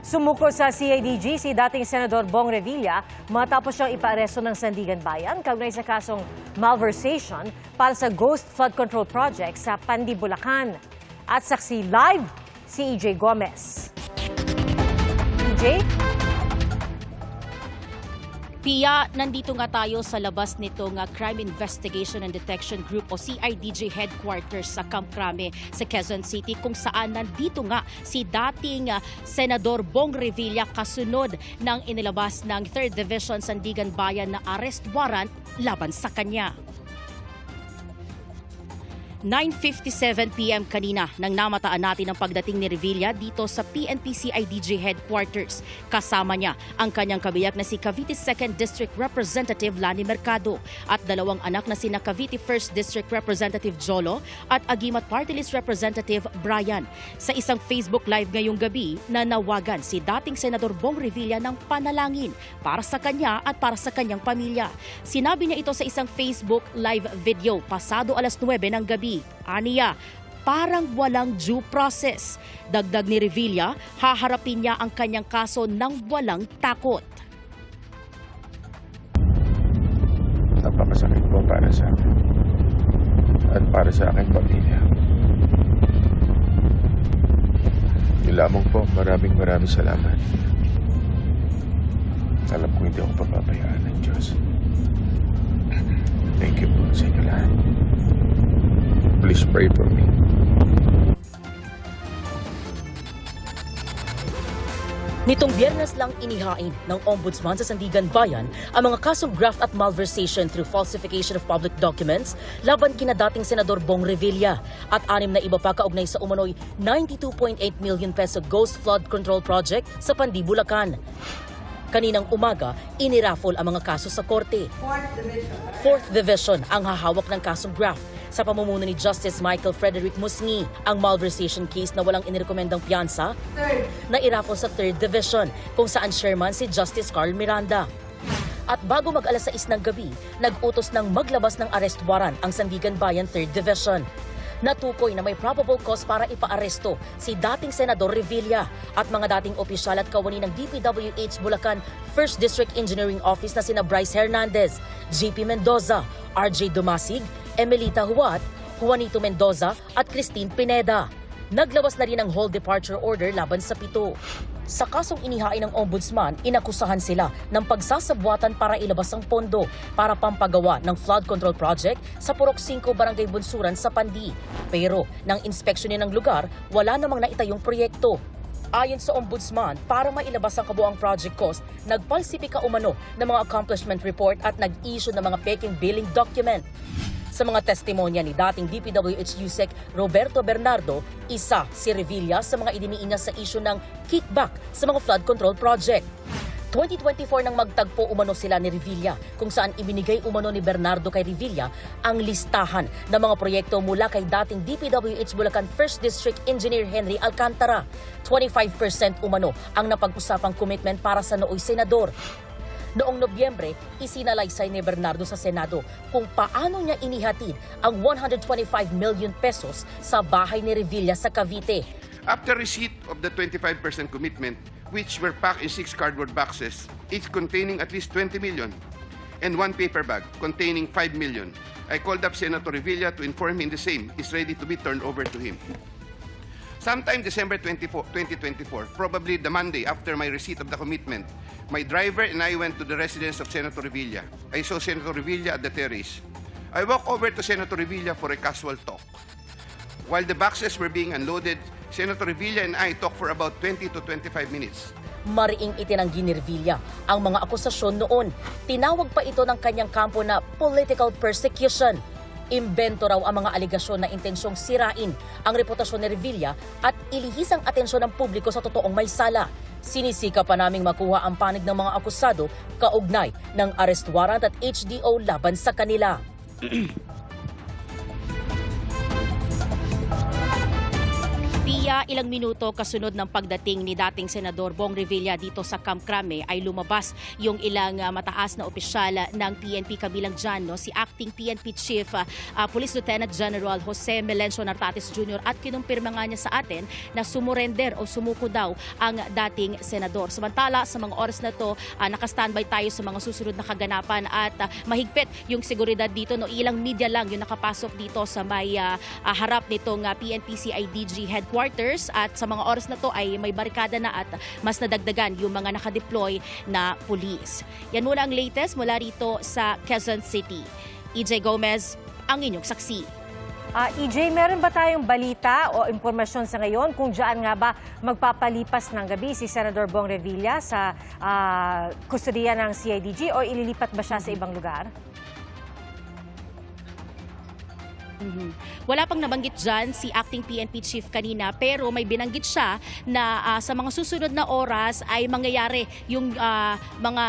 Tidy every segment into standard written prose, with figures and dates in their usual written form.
Sumuko sa CIDG si dating Senador Bong Revilla matapos siyang ipaaresto ng Sandigan Bayan kaugnay sa kasong malversation para sa Ghost Flood Control Project sa Pandi, Bulacan. At saksi live si EJ Gomez. EJ? Pia, nandito nga tayo sa labas nitong Crime Investigation and Detection Group o CIDG headquarters sa Camp Crame sa Quezon City kung saan nandito nga si dating Senador Bong Revilla kasunod ng inilabas ng 3rd Division Sandigan Bayan na arrest warrant laban sa kanya. 9:57 PM kanina nang namataan natin ang pagdating ni Revilla dito sa PNP CIDG headquarters. Kasama niya ang kanyang kabiyak na si Cavite 2nd District Representative Lani Mercado at dalawang anak na sina Cavite 1st District Representative Jolo at Agimat Party List Representative Brian. Sa isang Facebook Live ngayong gabi, nanawagan si dating Senador Bong Revilla ng panalangin para sa kanya at para sa kanyang pamilya. Sinabi niya ito sa isang Facebook Live video pasado alas 9 ng gabi. Aniya, parang walang due process. Dagdag ni Revilla, haharapin niya ang kanyang kaso ng walang takot. Napakasakit po para sa akin at para sa aking pamilya. Yun lamang po, maraming salamat. Alam ko hindi ako papabayaan ng Diyos. Thank you po sa inyo lahat. Please pray for me. Nitong Biyernes lang inihain ng Ombudsman sa Sandigan Bayan ang mga kasong graft at malversation through falsification of public documents laban kina dating Senador Bong Revilla at 6 na iba pa kaugnay sa umano'y 92.8 million peso Ghost Flood Control Project sa Pandi, Bulacan. Kaninang umaga, iniraffle ang mga kaso sa korte. 4th Division ang hahawak ng kasong graft sa pamumuno ni Justice Michael Frederick Musni. Ang malversation case na walang inirekomendang piyansa na iraffle sa 3rd Division kung saan chairman si Justice Carl Miranda. At bago mag-alas 6 ng gabi, nag-utos ng maglabas ng arrest warrant ang Sandigan Bayan 3rd Division. Natukoy na may probable cause para ipaaresto si dating Senador Revilla at mga dating opisyal at kawani ng DPWH Bulacan 1st District Engineering Office na sina Bryce Hernandez, JP Mendoza, RJ Dumasig, Emelita Huat, Juanito Mendoza at Christine Pineda. Naglabas na rin ng whole departure order laban sa 7. Sa kasong inihain ng Ombudsman, inakusahan sila ng pagsasabwatan para ilabas ang pondo para pampagawa ng flood control project sa Purok 5 Barangay Bunsuran sa Pandi. Pero nang inspeksyonin ng lugar, wala namang naitayong proyekto. Ayon sa Ombudsman, para mailabas ang kabuang project cost, nagpalsipika umano ng mga accomplishment report at nag-issue ng mga peking billing document. Sa mga testimonya ni dating DPWH USEC Roberto Bernardo, isa si Revilla sa mga idiniin niya sa issue ng kickback sa mga flood control project. 2024 nang magtagpo umano sila ni Revilla kung saan ibinigay umano ni Bernardo kay Revilla ang listahan ng mga proyekto mula kay dating DPWH Bulacan 1st District Engineer Henry Alcantara. 25% umano ang napag-usapang commitment para sa nooy senador. Noong Nobyembre, isinalaysay ni Bernardo sa Senado kung paano niya inihatid ang 125 million pesos sa bahay ni Revilla sa Cavite. After receipt of the 25% commitment, which were packed in 6 cardboard boxes, each containing at least 20 million, and 1 paper bag containing 5 million, I called up Senator Revilla to inform him the same is ready to be turned over to him. Sometime December 2024, probably the Monday after my receipt of the commitment, my driver and I went to the residence of Senator Revilla. I saw Senator Revilla at the terrace. I walked over to Senator Revilla for a casual talk. While the boxes were being unloaded, Senator Revilla and I talked for about 20 to 25 minutes. Mariing itinanggi ni Revilla ang mga akusasyon noon. Tinawag pa ito ng kanyang kampo na political persecution. Imbento raw ang mga aligasyon na intensyong sirain ang reputasyon ni Revilla at ilihis ang atensyon ng publiko sa totoong may sala. Sinisika pa naming makuha ang panig ng mga akusado kaugnay ng arrest warrant at HDO laban sa kanila. Pia, ilang minuto kasunod ng pagdating ni dating Senador Bong Revilla dito sa Camp Crame ay lumabas yung ilang mataas na opisyal ng PNP, kabilang dyan si Acting PNP Chief Police Lieutenant General Jose Melencio Nartates Jr. at kinumpirma nga niya sa atin na sumurrender o sumuko daw ang dating senador. Samantala, sa mga oras na to, nakastandby tayo sa mga susunod na kaganapan at mahigpit yung seguridad dito. No, ilang media lang yung nakapasok dito sa may harap nitong PNP CIDG headquarters at sa mga oras na to ay may barikada na at mas nadagdagan yung mga nakadeploy na pulis. Yan muna ang latest mula rito sa Quezon City. EJ Gomez, ang inyong saksi. EJ, meron ba tayong balita o impormasyon sa ngayon kung diyan nga ba magpapalipas ng gabi si Senador Bong Revilla sa kustodiya ng CIDG o ililipat ba siya sa ibang lugar? Wala pang nabanggit dyan si Acting PNP Chief kanina, pero may binanggit siya na sa mga susunod na oras ay mangyayari yung mga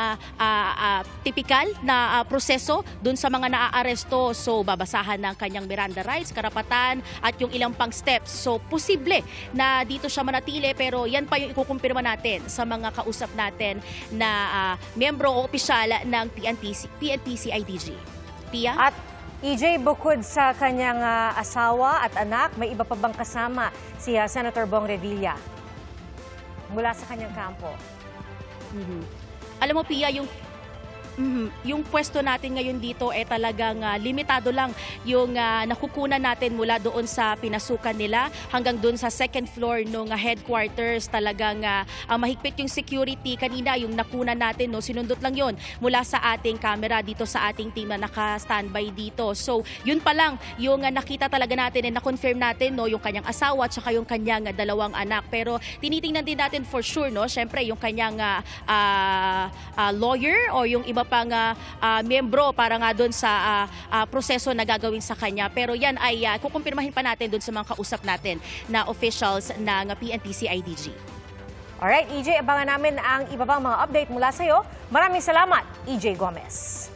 typical na proseso dun sa mga naaaresto. So babasahan ng kanyang Miranda rights, karapatan at yung ilang pang steps. So posible na dito siya manatili, pero yan pa yung ikukumpirma natin sa mga kausap natin na miyembro o opisyal ng PNP CIDG. Pia? At EJ, bukod sa kanyang asawa at anak, may iba pa bang kasama si Senator Bong Revilla mula sa kanyang kampo? Alam mo, Pia, yung pwesto natin ngayon dito ay talagang limitado lang yung nakukunan natin mula doon sa pinasukan nila hanggang doon sa second floor ng headquarters. Talagang mahigpit yung security. Kanina yung nakunan natin, no, sinundot lang yon mula sa ating camera dito sa ating team na naka-standby dito. So yun pa lang yung nakita talaga natin and na-confirm natin, no, yung kanyang asawa at saka yung kanyang dalawang anak. Pero tinitingnan din natin for sure, no, syempre yung kanyang lawyer o yung iba pang miyembro para nga doon sa proseso na gagawin sa kanya. Pero yan ay kukumpirmahin pa natin doon sa mga kausap natin na officials ng PNP CIDG. Alright, EJ, abangan namin ang iba pang mga update mula sa iyo. Maraming salamat, EJ Gomez.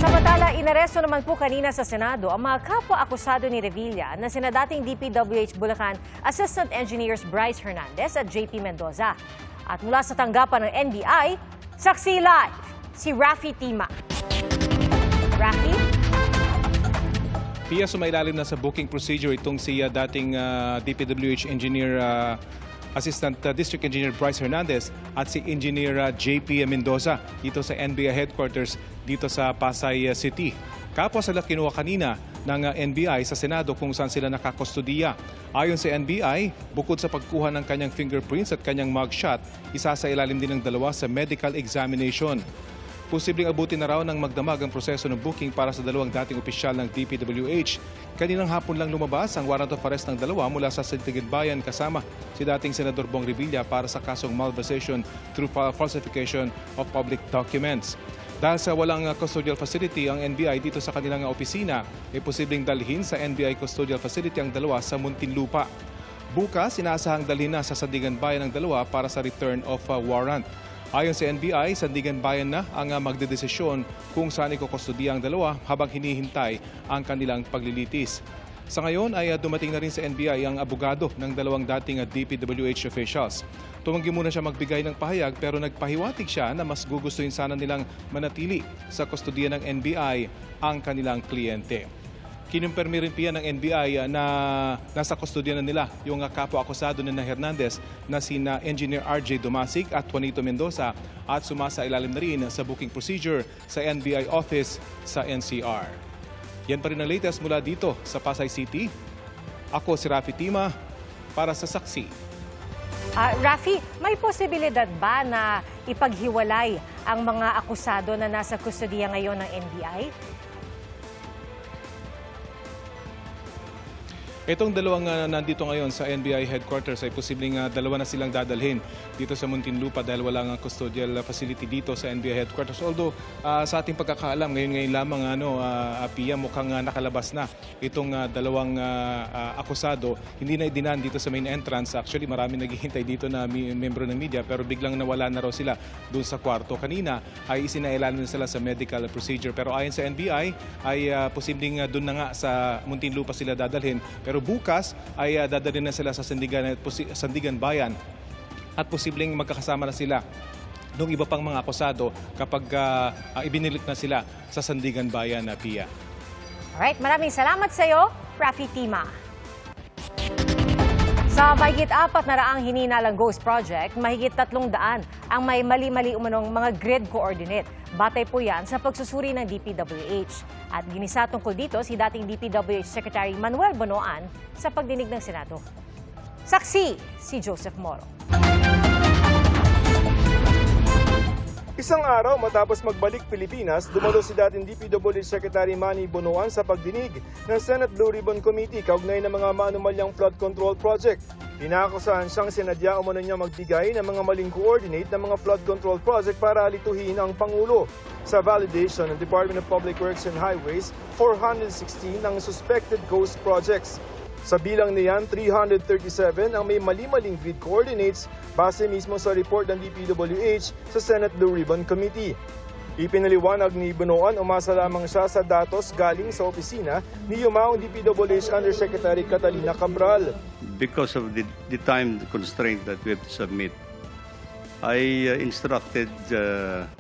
Samantala, inaresto naman po kanina sa Senado ang mga kapwa-akusado ni Revilla na sina dating DPWH Bulacan Assistant Engineers Bryce Hernandez at JP Mendoza. At mula sa tanggapan ng NBI, saksi live si Rafi Tima. Rafi? Pia, sumailalim na sa booking procedure itong si dating DPWH Engineer Assistant District Engineer Bryce Hernandez at si Engineer JP Mendoza dito sa NBI headquarters dito sa Pasay City. Kapwa sila kinuha kanina ng NBI sa Senado kung saan sila nakakustodiya. Ayon sa NBI, bukod sa pagkuha ng kanyang fingerprints at kanyang mugshot, isa sa ilalim din ng dalawa sa medical examination. Posibleng abutin na raw ng magdamag ang proseso ng booking para sa dalawang dating opisyal ng DPWH. Kaninang hapon lang lumabas ang warrant of arrest ng dalawa mula sa Sandigan Bayan kasama si dating Senador Bong Revilla para sa kasong malversation through falsification of public documents. Dahil sa walang custodial facility ang NBI dito sa kanilang opisina, ay posibleng dalhin sa NBI custodial facility ang dalawa sa Muntinlupa. Bukas, inaasahang dalhin na sa Sandigan Bayan ang dalawa para sa return of warrant. Ayon sa NBI, Sandigan Bayan na ang magdedesisyon kung saan ikukustodiya ang dalawa habang hinihintay ang kanilang paglilitis. Sa ngayon ay dumating na rin sa NBI ang abogado ng dalawang dating DPWH officials. Tumanggi muna siya magbigay ng pahayag pero nagpahiwatig siya na mas gugustuhin sana nilang manatili sa kustodiya ng NBI ang kanilang kliyente. Kinumpirmi rin piya ng NBI na nasa kustodiya na nila yung kapwa-akusado na Hernandez na sina Engineer RJ Domasic at Juanito Mendoza at sumasailalim na rin sa booking procedure sa NBI office sa NCR. Yan pa rin ang latest mula dito sa Pasay City. Ako si Rafi Tima para sa Saksi. Rafi, may posibilidad ba na ipaghiwalay ang mga akusado na nasa kustodiya ngayon ng NBI? Itong dalawang nandito ngayon sa NBI headquarters ay posibleng dalawa na silang dadalhin dito sa Muntinlupa dahil wala nga custodial facility dito sa NBI headquarters. Although sa ating pagkakaalam, ngayon lamang Pia, mukhang nakalabas na itong dalawang akusado. Hindi na idinaan dito sa main entrance. Actually, marami naghihintay dito na membro ng media pero biglang nawala na raw sila doon sa kwarto. Kanina ay isinailalim na sila sa medical procedure. Pero ayon sa NBI ay posibleng doon na nga sa Muntinlupa sila dadalhin. Pero bukas ay dadalhin na sila sa Sandigan Bayan at posibleng magkakasama na sila ng iba pang mga akusado kapag ibinilit na sila sa Sandigan Bayan na Pia. Alright, maraming salamat sa iyo, Rafi Tima. Sa mahigit 400 hininalang Ghost Project, mahigit 300 ang may mali-mali umanong mga grid coordinate. Batay po yan sa pagsusuri ng DPWH. At ginisa tungkol dito si dating DPWH Secretary Manuel Bonoan sa pagdinig ng Senado. Saksi si Joseph Moro. Isang araw matapos magbalik Pilipinas, dumalo si dating DPWH Secretary Manny Bonoan sa pagdinig ng Senate Blue Ribbon Committee kaugnay ng mga maanumalyang flood control project. Inaakusahan siyang sinadya umano niya magbigay ng mga maling coordinate ng mga flood control project para alituhin ang Pangulo. Sa validation ng Department of Public Works and Highways, 416 ang suspected ghost projects. Sa bilang niyan, 337 ang may mali-maling grid coordinates base mismo sa report ng DPWH sa Senate Blue Ribbon Committee. Ipinaliwanag ni Bonoan, umasa lamang siya sa datos galing sa opisina ni yumaong DPWH Undersecretary Catalina Cabral. Because of the time constraint that we have to submit, I instructed the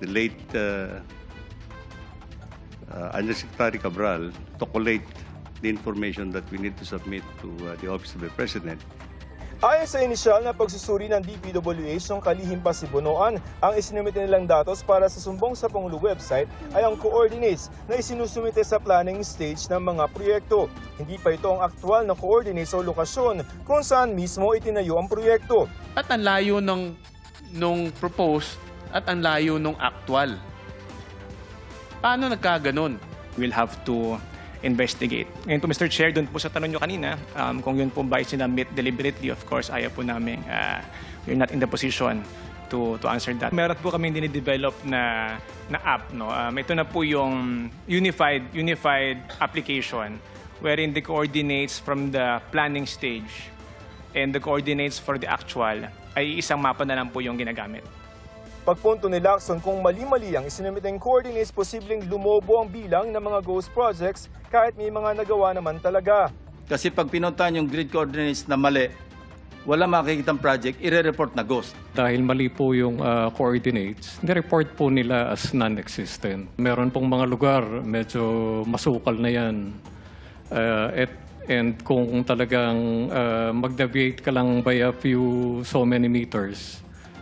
late Undersecretary Cabral to collate the information that we need to submit to the Office of the President. Ayon sa inisyal na pagsusuri ng DPWH nung kalihim pa si Bonoan, ang isinumite nilang datos para sa sumbong sa Pangulo website ay ang coordinates na isinusumite sa planning stage ng mga proyekto. Hindi pa ito ang aktual na coordinates o lokasyon kung saan mismo itinayo ang proyekto. At ang layo nung proposed at ang layo nung actual. Paano nagkaganon? We'll have to investigate. Ngayon po, Mr. Chair, doon po sa tanong nyo kanina, kung yun po ba sinamit deliberately, of course, ayaw po namin, we're not in the position to answer that. Meron po kami dinidevelop na app. No? Ito na po yung unified application wherein the coordinates from the planning stage and the coordinates for the actual ay isang mapa na lang po yung ginagamit. Pagpunto ni Lacson, kung mali-mali ang isinumiteng coordinates, posibleng lumobo ang bilang ng mga ghost projects kahit may mga nagawa naman talaga. Kasi pag pinuntahan yung grid coordinates na mali, wala makikitang project, ire-report na ghost. Dahil mali po yung coordinates, nireport po nila as non-existent. Meron pong mga lugar, medyo masukal na yan. And kung talagang mag-deviate ka lang by a few so many meters,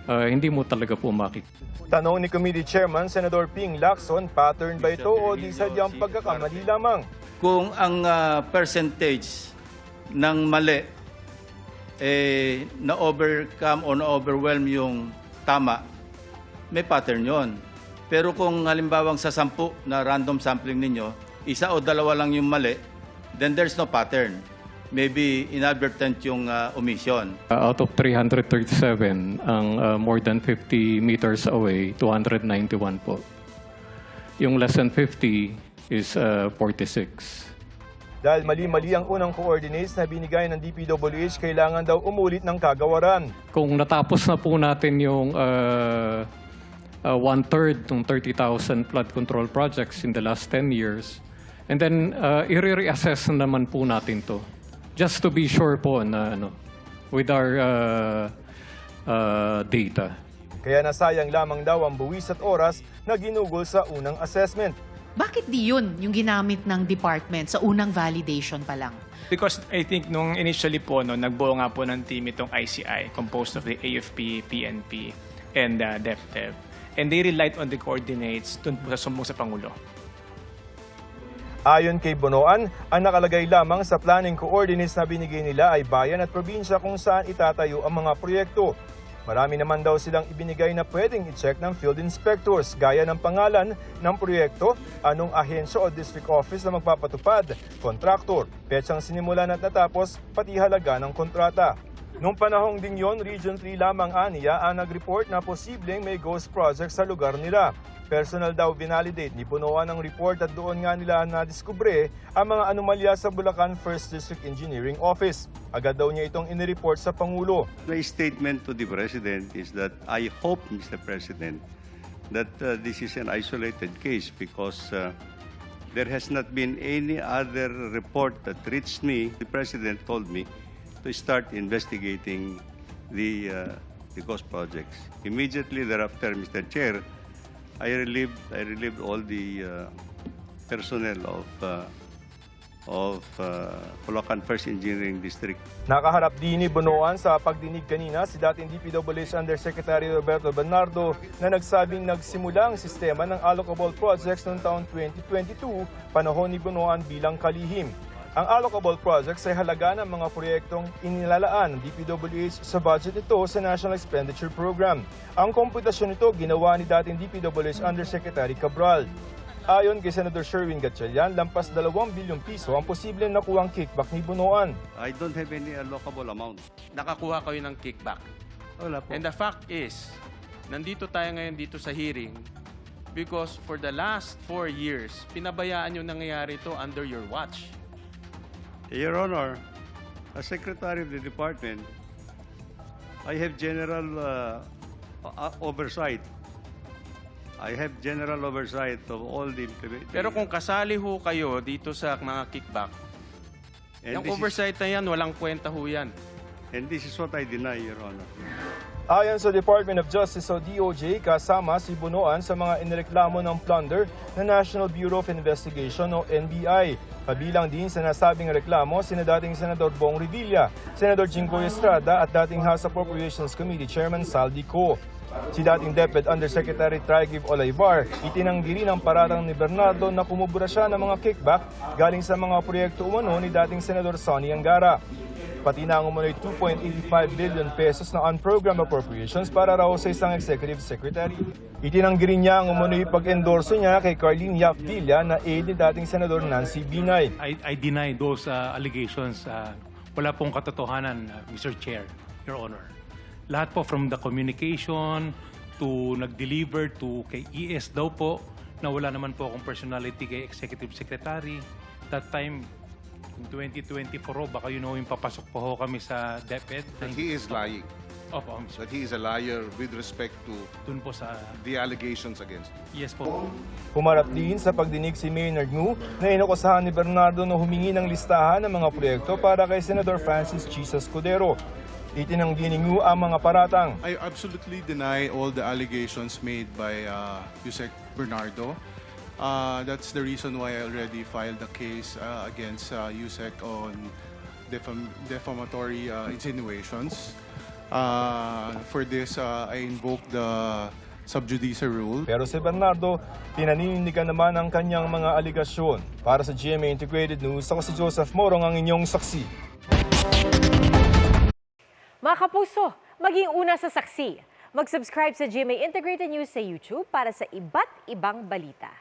hindi mo talaga po makikita. Tanong ni Committee Chairman Senador Ping Lacson, pattern ba ito o di sadyang pagkakamali lamang? Kung ang percentage ng mali na-overcome o na-overwhelm yung tama, may pattern yon. Pero kung halimbawang sa 10 na random sampling ninyo, 1 o 2 lang yung mali, then there's no pattern. Maybe inadvertent yung omission. Out of 337, ang more than 50 meters away, 291 po. Yung less than 50 is 46. Dahil mali-mali ang unang coordinates na binigay ng DPWH, kailangan daw umulit ng kagawaran. Kung natapos na po natin yung 1/3 ng 30,000 flood control projects in the last 10 years, and then i-reassess naman po natin to. Just to be sure po na with our data. Kaya nasayang lamang daw ang buwis at oras na ginugol sa unang assessment. Bakit di yun yung ginamit ng department sa unang validation pa lang? Because I think nung initially po, nagbuo nga po ng team itong ICI, composed of the AFP, PNP, and DepDev. And they relied on the coordinates dun po sa sumbong sa Pangulo. Ayon kay Bonoan, ang nakalagay lamang sa planning coordinates na binigay nila ay bayan at probinsya kung saan itatayo ang mga proyekto. Marami naman daw silang ibinigay na pwedeng i-check ng field inspectors, gaya ng pangalan ng proyekto, anong ahensya o district office na magpapatupad, kontraktor, petsang sinimulan at natapos, pati halaga ng kontrata. Noong panahong din yon, Region 3 lamang aniya ang nag-report na posibleng may ghost project sa lugar nila. Personal daw binalidate ni Bonoan ang report at doon nga nila nadiskubre ang mga anomalya sa Bulacan 1st District Engineering Office. Agad daw niya itong inireport sa Pangulo. My statement to the President is that I hope, Mr. President, that this is an isolated case because There has not been any other report that reached me. The President told me to start investigating the ghost projects. Immediately thereafter, Mr. Chair, I relieved all the personnel of Bulacan First Engineering District. Nakaharap din ni Bonoan sa pagdinig kanina si dating DPWH Undersecretary Roberto Bernardo na nagsabing nagsimula ang sistema ng allocable projects noong taong 2022, panahon ni Bonoan bilang kalihim. Ang allocable projects ay halaga ng mga proyektong inilalaan ng DPWH sa budget nito sa National Expenditure Program. Ang komputasyon nito ginawa ni dating DPWH Undersecretary Cabral. Ayon kay Senator Sherwin Gatchalian, lampas 2 bilyong piso ang posibleng nakuhang kickback ni Bonoan. I don't have any allocable amount. Nakakuha kayo ng kickback. Wala po. And the fact is, nandito tayo ngayon dito sa hearing because for the last 4 years, pinabayaan yung nangyayari ito under your watch. Your Honor, as Secretary of the Department, I have general oversight. I have general oversight of all the... Pero kung kasali ho kayo dito sa mga kickback, yung oversight na yan, walang kwenta ho yan. And this is what I deny, Your Honor. Ayon sa Department of Justice o DOJ, kasama si Bonoan sa mga inireklamo ng plunder ng National Bureau of Investigation o NBI. Kabilang din sa nasabing reklamo sina dating Senador Bong Revilla, Senador Jinggoy Estrada at dating House Appropriations Committee Chairman Saldi Co. Si dating DepEd Undersecretary Trigib Olaybar, itinanggi rin ang paratang ni Bernardo na pumubura siya ng mga kickback galing sa mga proyekto umano ni dating Senador Sonny Angara. Pati na ang umano'y 2.85 billion pesos na unprogrammed appropriations para raw sa isang executive secretary. Itinanggi rin niya ang umano'y pag-endorso niya kay Carlene Yap Villa na aide ni dating Senador Nancy Binay. I deny those allegations. Wala pong katotohanan, Mr. Chair, Your Honor. Lahat po from the communication to nag-deliver to kay ES daw po na wala naman po akong personality kay Executive Secretary. That time, in 2024, baka yun yung papasok po ho kami sa DepEd. But he is lying. Opo, Mr. That he is a liar with respect to Dun po sa... the allegations against him. Yes po. Humarap din sa pagdinig si Maynard Ngu na inakusahan ni Bernardo na humingi ng listahan ng mga proyekto para kay Senator Francis Chisa Escudero. Itinanggi ni Ngu ang mga paratang. I absolutely deny all the allegations made by Yusek Bernardo. That's the reason why I already filed a case against Yusek on defamatory insinuations. For this, I invoke the sub judice rule. Pero si Bernardo, pinaninindigan naman ang kanyang mga aligasyon. Para sa GMA Integrated News, ako si Joseph Morong, ang inyong saksi. Mga kapuso, maging una sa saksi. Mag-subscribe sa GMA Integrated News sa YouTube para sa iba't ibang balita.